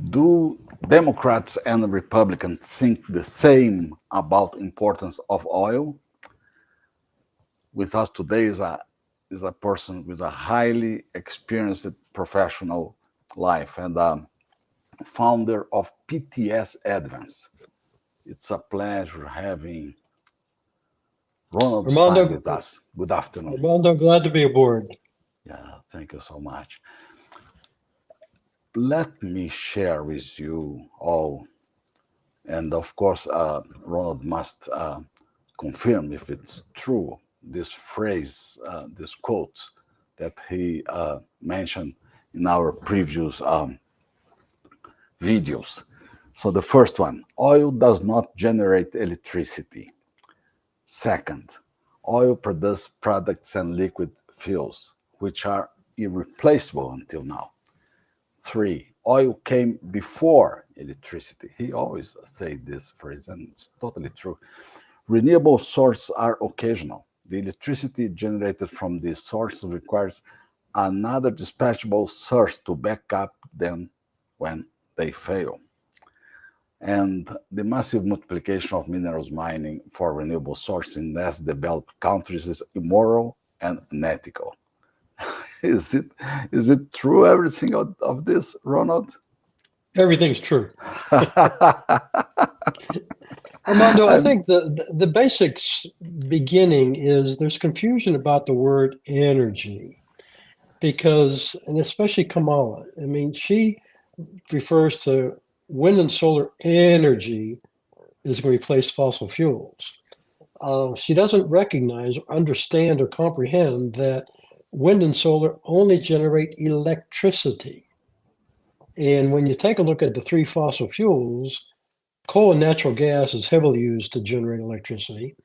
Do Democrats and Republicans think the same about importance of oil? With us today is a person with a highly experienced professional life and founder of PTS Advance. It's a pleasure having Ronald Stein Armando, with us. Good afternoon. Armando, glad to be aboard. Yeah, thank you so much. Let me share with you all, and of course, Ronald must confirm if it's true, this phrase, this quote that he mentioned in our previous videos. So the first one, oil does not generate electricity. Second, oil produces products and liquid fuels, which are irreplaceable until now. Three, oil came before electricity. He always say this phrase, and it's totally true. Renewable sources are occasional. The electricity generated from these sources requires another dispatchable source to back up them when they fail. And the massive multiplication of minerals mining for renewable sources in less developed countries is immoral and unethical. Is it true, everything of this, Ronald? Everything's true. Armando, I And think the basic beginning is there's confusion about the word energy because, and especially Kamala, I mean, she refers to wind and solar energy is going to replace fossil fuels. She doesn't recognize or understand or comprehend that wind and solar only generate electricity. And when you take a look at the three fossil fuels, coal and natural gas is heavily used to generate electricity,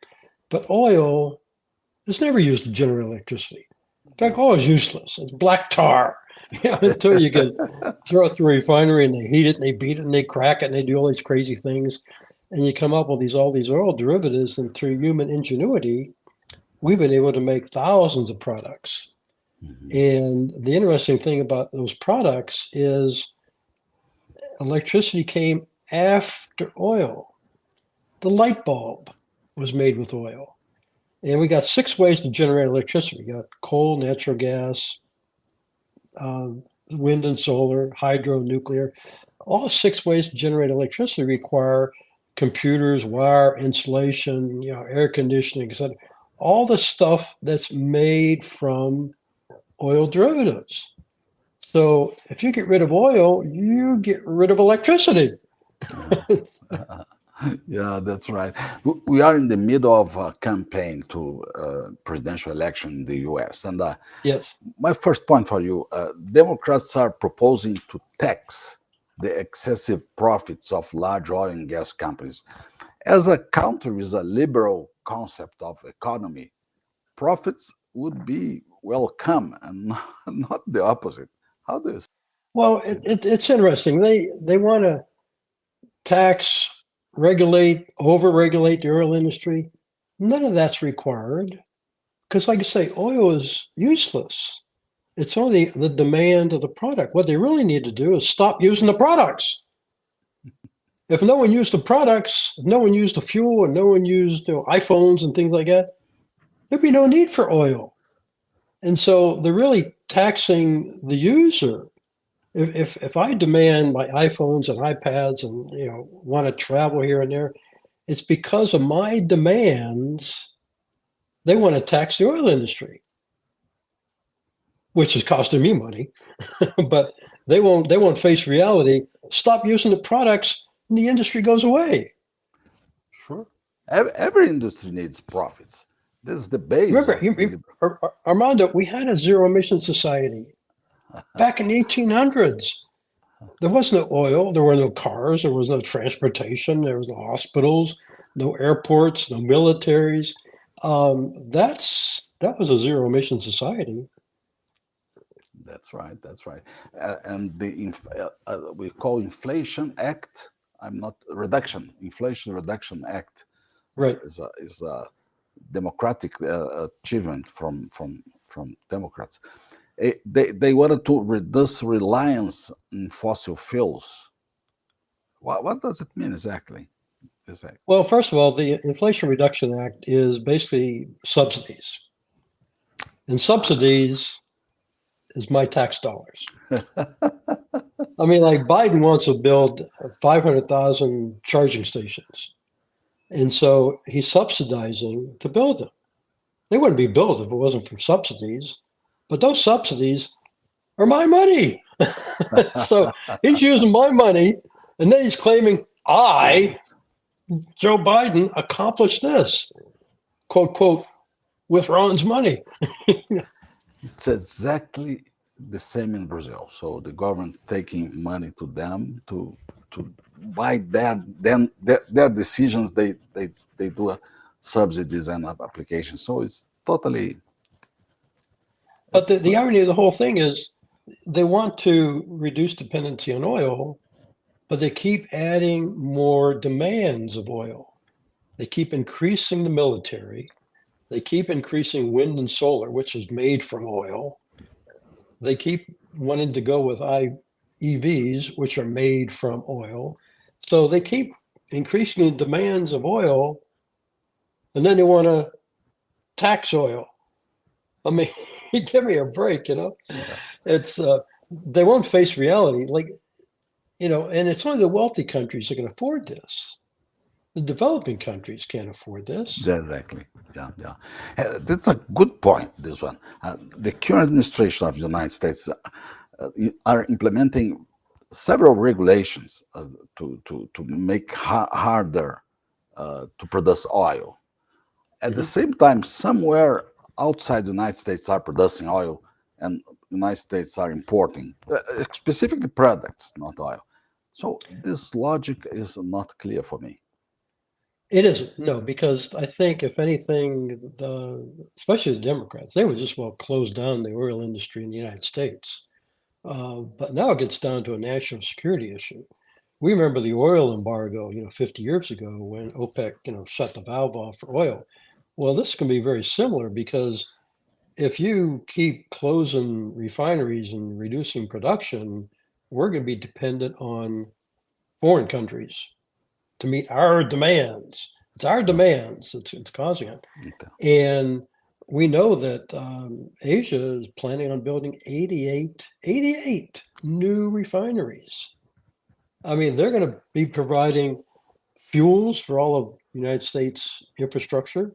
but oil is never used to generate electricity. In fact, oil is useless. It's black tar. Until you can throw it through a refinery and they heat it and they beat it and they crack it and they do all these crazy things, and you come up with all these oil derivatives, and through human ingenuity, we've been able to make thousands of products. Mhm. And the interesting thing about those products is electricity came after oil. The light bulb was made with oil. And we got six ways to generate electricity. We got coal, natural gas, wind and solar, hydro, nuclear. All six ways to generate electricity require computers, wire, insulation, air conditioning, etc. All the stuff that's made from oil derivatives. So if you get rid of oil, you get rid of electricity. Yeah. Yeah, that's right. We are in the middle of a campaign to presidential election in the U.S. And Yes. my first point for you, Democrats are proposing to tax the excessive profits of large oil and gas companies. As a counter with a liberal concept of economy, profits would be welcome and not the opposite. How do you Well, see this? it's interesting. They want to tax, regulate, over-regulate the oil industry. None of that's required because, like I say, oil is useless. It's only the demand of the product. What they really need to do is stop using the products. If no one used the products, if no one used the fuel, and no one used iPhones and things like that, there'd be no need for oil. And so they're really taxing the user. If I demand my iPhones and iPads and want to travel here and there, it's because of my demands. They want to tax the oil industry, which is costing me money. But they won't face reality. Stop using the products, and the industry goes away. Sure. Every industry needs profits. This is the base Remember, of the liberal. Armando, we had a zero emission society back in the 1800s. There was no oil, there were no cars, there was no transportation, there was no hospitals, no airports, no militaries. That was a zero emission society. That's right. That's right. And we call Inflation Act. I'm not reduction. Inflation Reduction Act Right. is a democratic achievement from Democrats. They wanted to reduce reliance in fossil fuels. What does it mean exactly? Well, first of all, the Inflation Reduction Act is basically subsidies. And subsidies is my tax dollars. I mean, like Biden wants to build 500,000 charging stations. And so he's subsidizing to build them. They wouldn't be built if it wasn't for subsidies, but those subsidies are my money. So he's using my money, and then he's claiming I, Joe Biden, accomplished this, quote, quote, with Ron's money. It's exactly the same in Brazil. So the government taking money to them to by their decisions they do subsidies and applications. So it's totally. But the irony of the whole thing is they want to reduce dependency on oil, but they keep adding more demands of oil. They keep increasing the military. They keep increasing wind and solar, which is made from oil. They keep wanting to go with EVs, which are made from oil. So they keep increasing the demands of oil, and then they want to tax oil. I mean, give me a break, you know? It's they won't face reality. Like, you know, and it's only the wealthy countries that can afford this. The developing countries can't afford this. Exactly. Yeah. That's a good point, this one. The current administration of the United States are implementing several regulations to make harder to produce oil. At the same time, somewhere outside the United States are producing oil, and the United States are importing, specifically products, not oil. So this logic is not clear for me. It isn't, no, because I think if anything, especially the Democrats, they would just well close down the oil industry in the United States. But now it gets down to a national security issue. We remember the oil embargo, 50 years ago when OPEC, shut the valve off for oil. Well, this can be very similar because if you keep closing refineries and reducing production, we're going to be dependent on foreign countries to meet our demands. It's our demands that's causing it. And we know that Asia is planning on building 88 new refineries. I mean, they're going to be providing fuels for all of the United States infrastructure,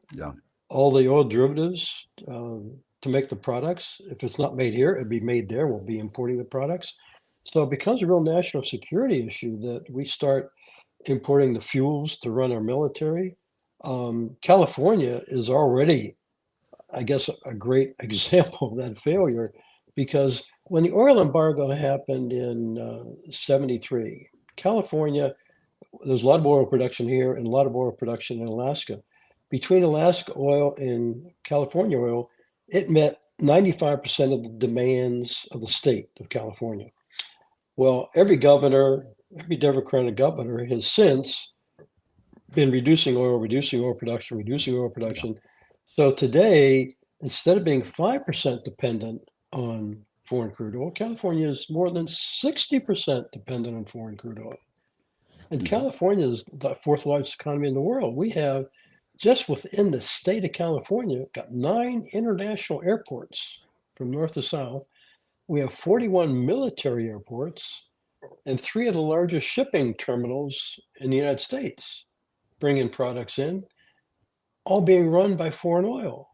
all the oil derivatives to make the products. If it's not made here, it'd be made there. We'll be importing the products. So it becomes a real national security issue that we start importing the fuels to run our military. California is already, I guess, a great example of that failure because when the oil embargo happened in 73, California, there's a lot of oil production here and a lot of oil production in Alaska. Between Alaska oil and California oil, it met 95% of the demands of the state of California. Well, every Democratic governor has since been reducing oil production. So today, instead of being 5% dependent on foreign crude oil, California is more than 60% dependent on foreign crude oil. And California is the fourth largest economy in the world. We have, just within the state of California, got 9 international airports from north to south. We have 41 military airports and 3 of the largest shipping terminals in the United States, bringing products in, all being run by foreign oil.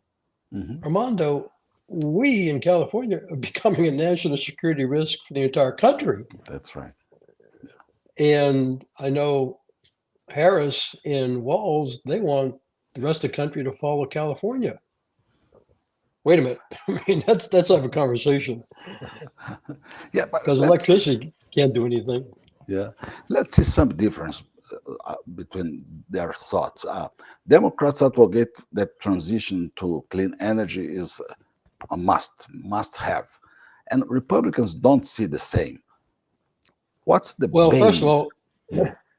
Armando, we in California are becoming a national security risk for the entire country. That's right. And I know Harris and Walz, they want the rest of the country to follow California. Wait a minute. I mean, let's have a conversation. Yeah, because electricity can't do anything. Yeah, let's see some difference between their thoughts. Democrats advocate that transition to clean energy is a must have, and Republicans don't see the same. What's the well? base? First of all,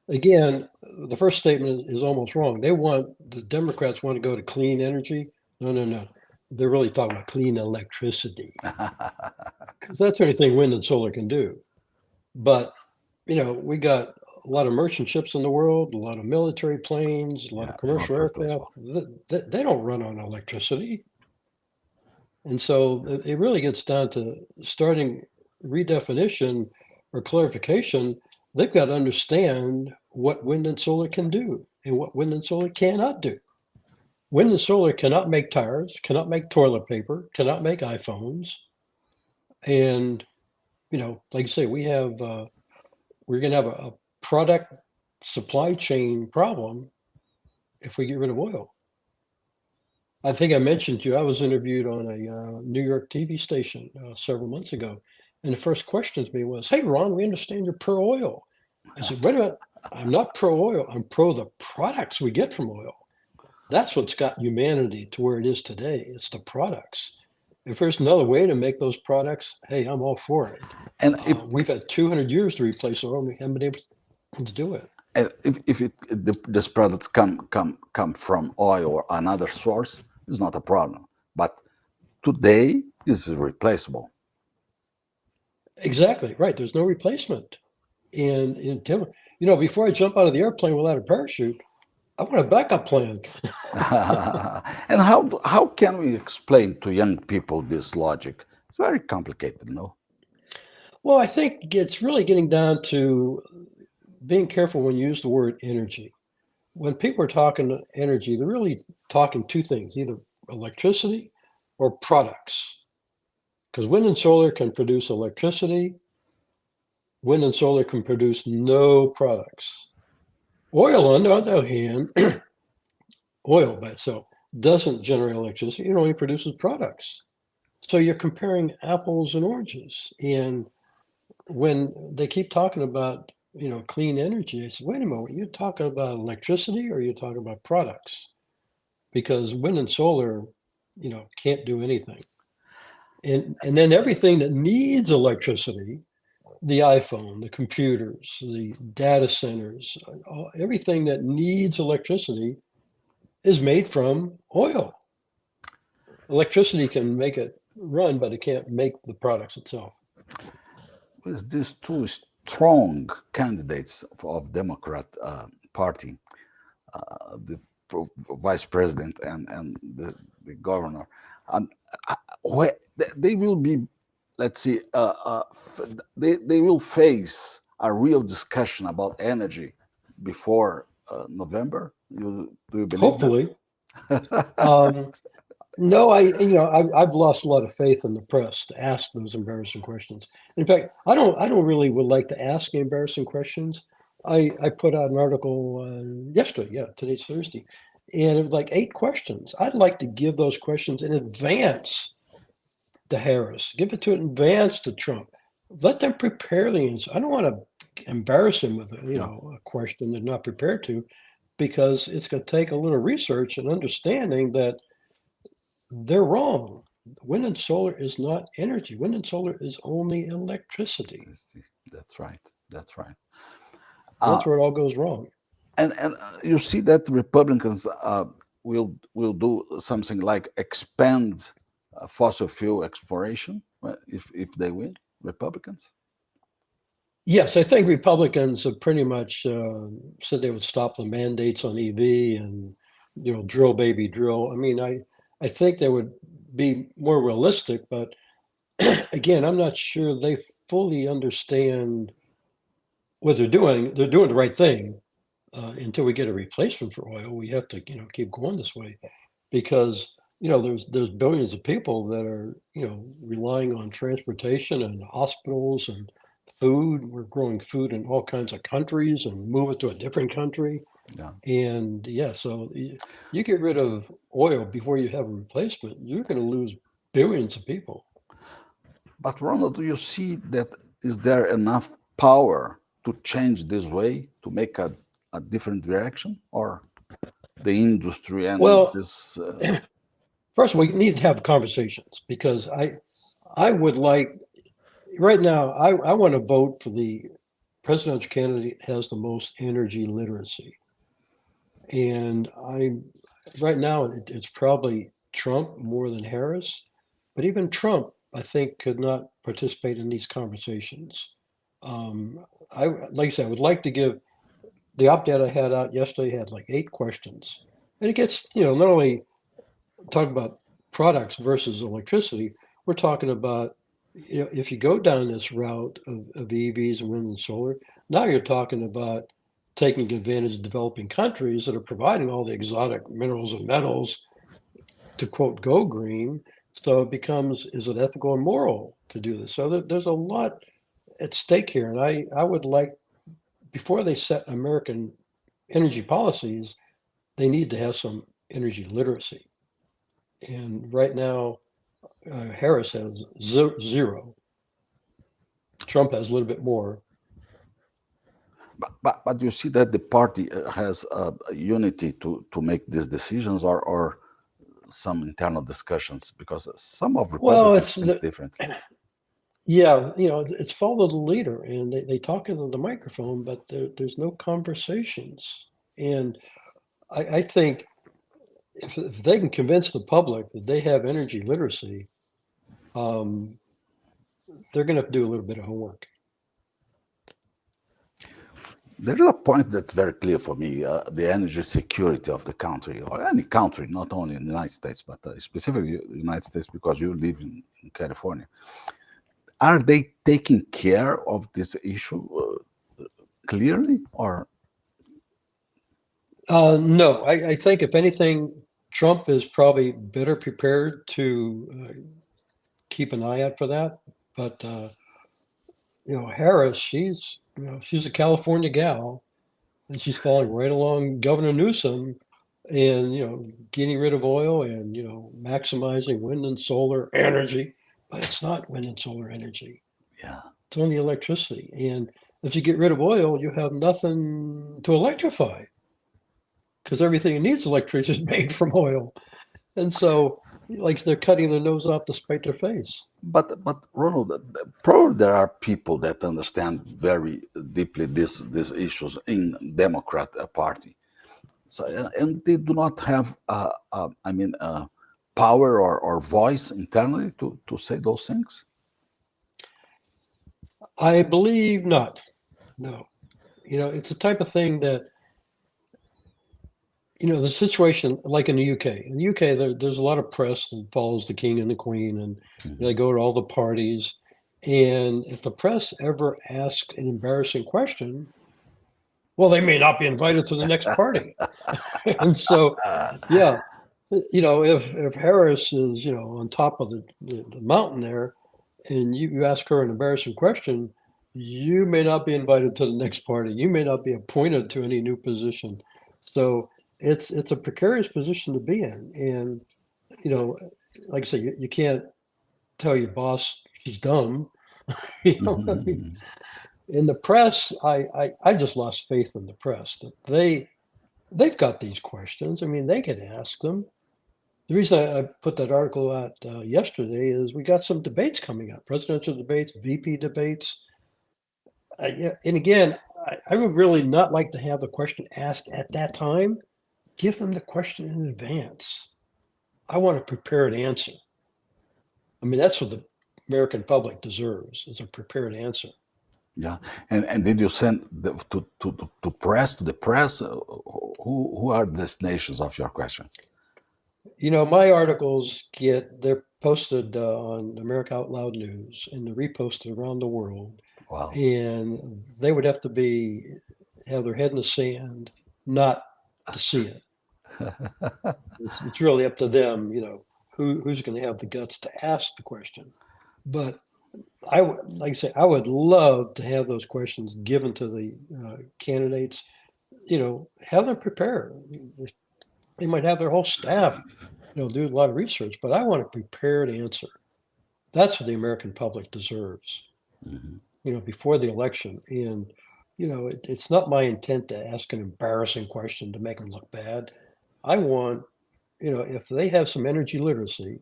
again, the first statement is almost wrong. The Democrats want to go to clean energy. No. They're really talking about clean electricity because that's the only thing wind and solar can do. But we got a lot of merchant ships in the world, a lot of military planes, a lot Yeah, of commercial not aircraft. replaceable. They don't run on electricity. And so it really gets down to starting redefinition or clarification. They've got to understand what wind and solar can do and what wind and solar cannot do. Wind and solar cannot make tires, cannot make toilet paper, cannot make iPhones. And, like you say, we're going to have a product supply chain problem if we get rid of oil. I think I mentioned to you, I was interviewed on a New York TV station several months ago. And the first question to me was, "Hey, Ron, we understand you're pro oil." I said, "Wait a minute, I'm not pro oil. I'm pro the products we get from oil. That's what's got humanity to where it is today. It's the products. If there's another way to make those products, hey, I'm all for it. And if We've had 200 years to replace oil, and we haven't been able to do it." these products come from oil or another source, it's not a problem. But today is replaceable. Exactly, right. There's no replacement. And Tim, before I jump out of the airplane without a parachute, I want a backup plan. And how can we explain to young people this logic? It's very complicated, no? Well, I think it's really getting down to being careful when you use the word energy. When people are talking energy, they're really talking two things, either electricity or products. Because wind and solar can produce electricity, wind and solar can produce no products. Oil, on the other hand, oil by itself doesn't generate electricity, it only produces products. So you're comparing apples and oranges. And when they keep talking about, clean energy, I said, wait a moment, you're talking about electricity or you're talking about products? Because wind and solar, can't do anything. And then everything that needs electricity, the iPhone, the computers, the data centers, everything that needs electricity is made from oil. Electricity can make it run, but it can't make the products itself. With these two strong candidates of Democrat Party, the vice president and the governor, and they will be, let's see, they will face a real discussion about energy before November. Do you believe Hopefully. that? No, I've lost a lot of faith in the press to ask those embarrassing questions. In fact, I don't really would like to ask embarrassing questions. I put out an article yesterday. Yeah, today's Thursday, and it was like 8 questions. I'd like to give those questions in advance to Harris. Give it to it in advance to Trump. Let them prepare the answer. I don't want to embarrass him with Yeah. a question they're not prepared to, because it's going to take a little research and understanding that they're wrong. Wind and solar is not energy. Wind and solar is only electricity. That's right. That's right. That's where it all goes wrong. And you see that Republicans will do something like expand fossil fuel exploration if they win, Republicans. Yes, I think Republicans have pretty much said they would stop the mandates on EV and drill baby drill. I mean, I think they would be more realistic, but again, I'm not sure they fully understand what they're doing. They're doing the right thing. Until we get a replacement for oil, we have to, keep going this way, because there's billions of people that are relying on transportation and hospitals and food. We're growing food in all kinds of countries and move it to a different country. Yeah. And yeah, so you get rid of oil before you have a replacement, you're going to lose billions of people. But Ronald, do you see that is there enough power to change this way to make a different direction, or the industry and Well, this? first we need to have conversations, because I would like right now I want to vote for the presidential candidate has the most energy literacy. And right now it's probably Trump more than Harris, but even Trump, I think, could not participate in these conversations. I, like I said, I would like to give the op-ed I had out yesterday had like 8 questions. And it gets, not only talking about products versus electricity, we're talking about, if you go down this route of EVs and wind and solar, now you're talking about taking advantage of developing countries that are providing all the exotic minerals and metals to quote, go green. So it becomes, is it ethical and moral to do this? So there's a lot at stake here. And I would like, before they set American energy policies, they need to have some energy literacy. And right now, Harris has zero. Trump has a little bit more. But you see that the party has a unity to make these decisions, or some internal discussions, because some of Republicans think different. Yeah, it's follow the leader, and they talk into the microphone, but there's no conversations. And I think if they can convince the public that they have energy literacy, they're going to have to do a little bit of homework. There is a point that's very clear for me, the energy security of the country, or any country, not only in the United States, but specifically the United States, because you live in California. Are they taking care of this issue clearly, or? No, I think if anything, Trump is probably better prepared to keep an eye out for that. But Harris, she's a California gal, and she's following right along Governor Newsom, and getting rid of oil and maximizing wind and solar energy. But it's not wind and solar energy. Yeah, it's only electricity. And if you get rid of oil, you have nothing to electrify, because everything that needs electricity is made from oil. And so, like, they're cutting their nose off to spite their face. But Ronald, probably there are people that understand very deeply these issues in Democrat Party. So, and they do not have, power or voice internally to say those things. I believe not. No, it's the type of thing that, the situation like in the UK. In the UK, there's a lot of press that follows the king and the queen, and they go to all the parties. And if the press ever asks an embarrassing question, well, they may not be invited to the next party. And so, yeah, if Harris is, on top of the mountain there, and you ask her an embarrassing question, you may not be invited to the next party. You may not be appointed to any new position. So it's a precarious position to be in. And, like I say, you can't tell your boss she's dumb. In the press, I just lost faith in the press that they've got these questions. I mean, they can ask them. The reason I put that article out yesterday is we got some debates coming up, presidential debates, VP debates. And again, I would really not like to have the question asked at that time. Give them the question in advance. I want a prepared answer. I mean, that's what the American public deserves, is a prepared answer. Yeah, and did you send to the press? Who are the destinations of your questions? My articles they're posted on America Out Loud News, and they're reposted around the world. Wow. And they would have to have their head in the sand, not to see it. It's really up to them, who's going to have the guts to ask the question. But like I say, I would love to have those questions given to the candidates. Have them prepare. They might have their whole staff, do a lot of research, but I want a prepared answer. That's what the American public deserves, before the election. And, it's not my intent to ask an embarrassing question to make them look bad. I want, if they have some energy literacy,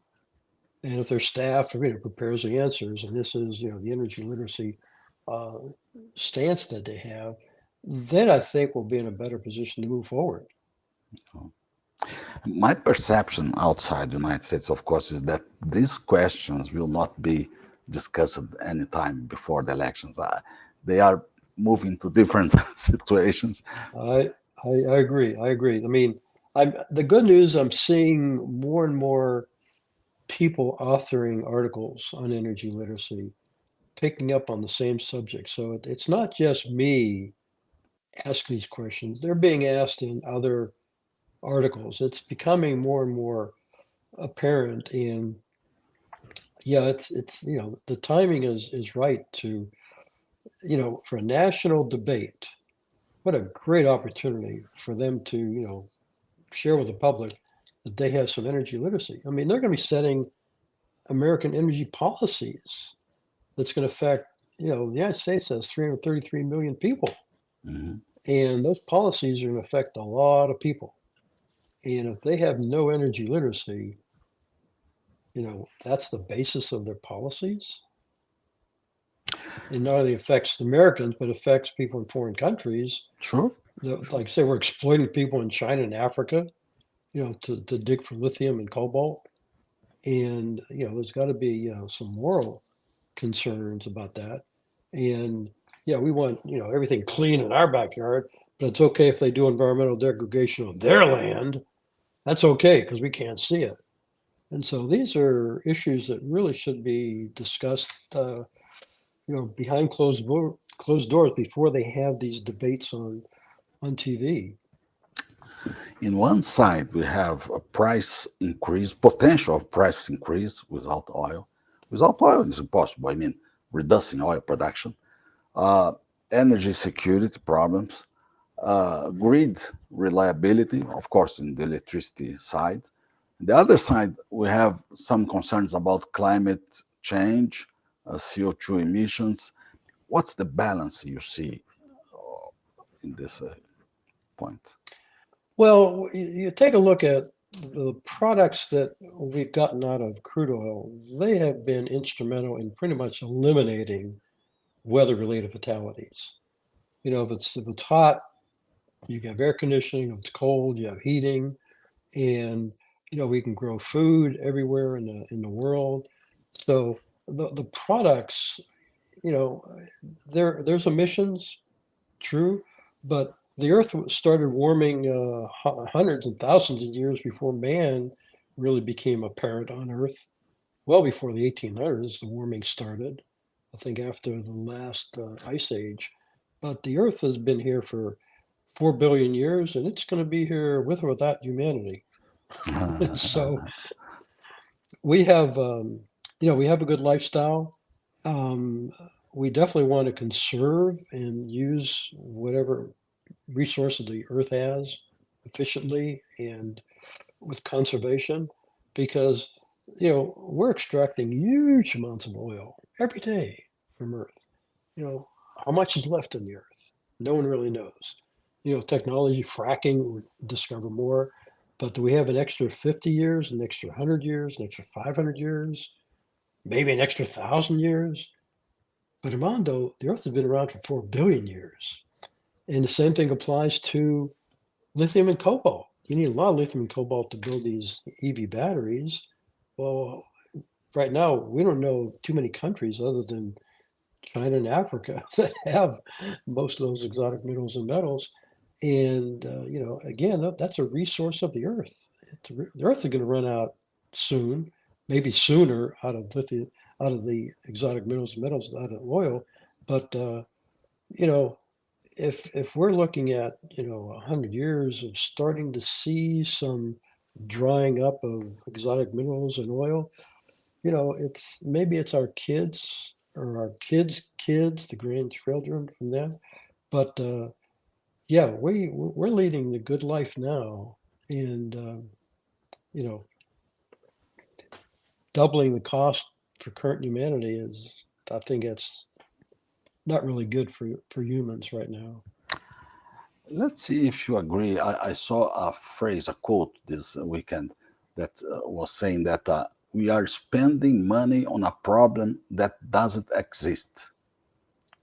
and if their staff, prepares the answers, and this is, the energy literacy stance that they have, then I think we'll be in a better position to move forward. My perception outside the United States, of course, is that these questions will not be discussed any time before the elections. They are move into different situations. I, I agree. I agree. I mean, the good news, I'm seeing more and more people authoring articles on energy literacy, picking up on the same subject. So it's not just me asking these questions. They're being asked in other articles. It's becoming more and more apparent. And yeah, it's the timing is right to, for a national debate. What a great opportunity for them to, share with the public that they have some energy literacy. I mean, they're going to be setting American energy policies that's going to affect, the United States has 333 million people, Mhm. and those policies are going to affect a lot of people. And if they have no energy literacy, that's the basis of their policies. It not only affects Americans, but affects people in foreign countries. Sure. Like say, we're exploiting people in China and Africa, to dig for lithium and cobalt. And, there's got to be, some moral concerns about that. And yeah, we want, everything clean in our backyard, but it's okay if they do environmental degradation on their land. That's okay because we can't see it. And so these are issues that really should be discussed, behind closed doors before they have these debates on TV. In one side, we have a price increase, potential of price increase without oil. Without oil, it's impossible. I mean, reducing oil production, uh, energy security problems, grid reliability, of course, in the electricity side. On the other side, we have some concerns about climate change, CO2 emissions. What's the balance you see in this point? Well, you take a look at the products that we've gotten out of crude oil, they have been instrumental in pretty much eliminating weather-related fatalities. If it's hot, you have air conditioning. If it's cold, you have heating, and we can grow food everywhere in the world. So the products, you know, there's emissions, true, but the Earth started warming hundreds and thousands of years before man really became apparent on Earth. Well before the 1800s, the warming started. I think after the last ice age. But the Earth has been here for 4 billion years, and it's going to be here with or without humanity. So we have, we have a good lifestyle. Um, we definitely want to conserve and use whatever resources the earth has efficiently and with conservation because we're extracting huge amounts of oil every day from earth. How much is left in the earth? No one really knows. Technology, fracking, we discover more, but do we have an extra 50 years, an extra 100 years, an extra 500 years, maybe an extra 1,000 years? But Armando, the earth has been around for 4 billion years. And the same thing applies to lithium and cobalt. You need a lot of lithium and cobalt to build these EV batteries. Well, right now, we don't know too many countries other than China and Africa that have most of those exotic minerals and metals. And, again, that's a resource of the earth. The earth is going to run out soon, maybe sooner out of lithium, out of the exotic minerals and metals, out of oil. But, you know, if we're looking at 100 years of starting to see some drying up of exotic minerals and oil, it's our kids or our kids' kids, the grandchildren from them. But yeah, we're leading the good life now, and you know, doubling the cost for current humanity is, I think, it's not really good for humans right now. Let's see if you agree. I saw a phrase, a quote this weekend that was saying that we are spending money on a problem that doesn't exist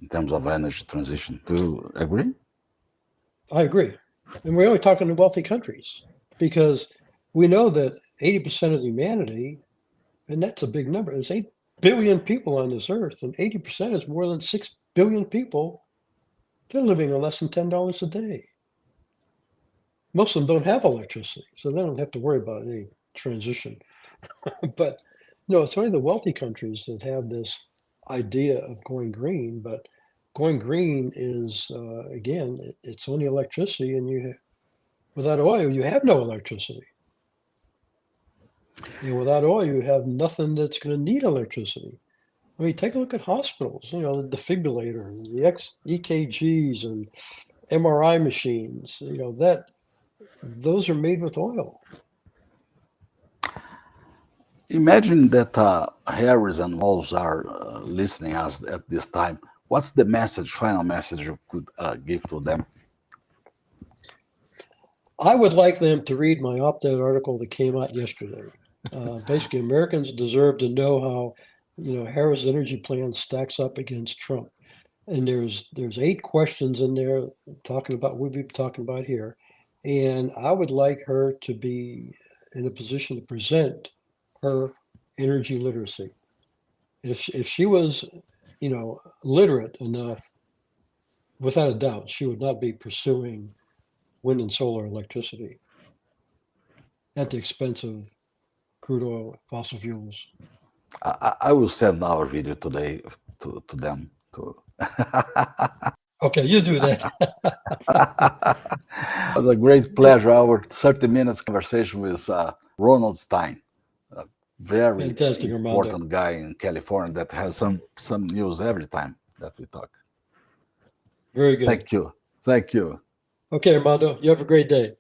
in terms of Mhm. energy transition. Do you agree? I agree. And we're only talking to wealthy countries because we know that 80% of humanity, and that's a big number, there's 8 billion people on this earth, and 80% is more than 6 billion people They're living on less than $10 a day. Most of them don't have electricity, so they don't have to worry about any transition. But no, it's only the wealthy countries that have this idea of going green. But going green is, again, it's only electricity, and without oil, you have no electricity. And without oil, you have nothing that's going to need electricity. I mean, take a look at hospitals, the defibrillator, and the EKGs and MRI machines, those are made with oil. Imagine that Harris and Walls are listening us at this time. What's the final message you could give to them? I would like them to read my opt-out article that came out yesterday. Basically, Americans deserve to know how, Harris' energy plan stacks up against Trump. And there's 8 questions in there talking about what we've been talking about here. And I would like her to be in a position to present her energy literacy. If she was, literate enough, without a doubt, she would not be pursuing wind and solar electricity at the expense of crude oil, fossil fuels. I will send our video today to them. Okay, you do that. It was a great pleasure. Our 30 minutes conversation with Ronald Stein, a very Fantastic, important Armando. guy in California that has some news every time that we talk. Very good. Thank you. Okay, Armando, you have a great day.